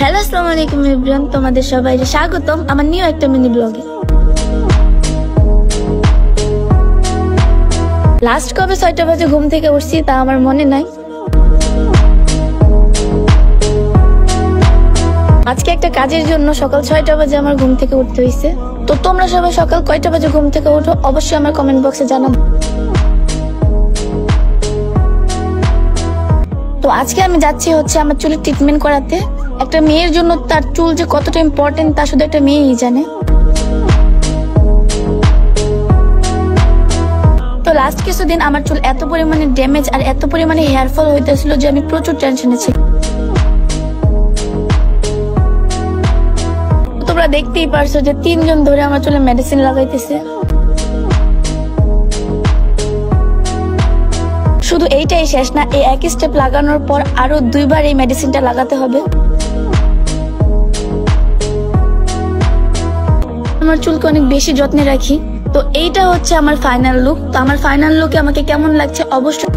Hello আসসালামু আলাইকুম everyone, তোমাদের সবাইকে স্বাগতম আমার নিউ একটা মিনি ব্লগে। লাস্ট কবে ৬টা বাজে ঘুম থেকে উঠছি তা আমার মনে নাই। আজকে একটা কাজের জন্য সকাল ৬টা বাজে আমার ঘুম থেকে উঠতে হয়েছে। তো তোমরা সবাই সকাল কয়টা বাজে ঘুম থেকে উঠো অবশ্যই আমার কমেন্ট বক্সে জানাবো। তো আজকে আমি যাচ্ছি আমার চুলের ট্রিটমেন্ট করাতে। একটা মেয়ের জন্য তার চুল যে কতটা ইম্পর্টেন্ট তা শুধু একটা মেয়েই জানে। তো লাস্ট কিছুদিন আমার চুল এত পরিমাণে ড্যামেজ আর এত পরিমাণে হেয়ার ফল হইতেছিল যে আমি প্রচুর টেনশনে ছিলাম। তোমরা দেখতেই পারছো যে ৩ জন ধরে আমার চুলে মেডিসিন লাগাইতেছে। শুধু এইটাই শেষ না, এই একই স্টেপ লাগানোর পর আরো 2বার এই মেডিসিনটা লাগাতে হবে। আমার চুলকে অনেক বেশি যত্নে রাখি। তো এইটা আমার ফাইনাল লুক। তো আমার ফাইনাল লুকে আমাকে কেমন লাগছে অবশ্যই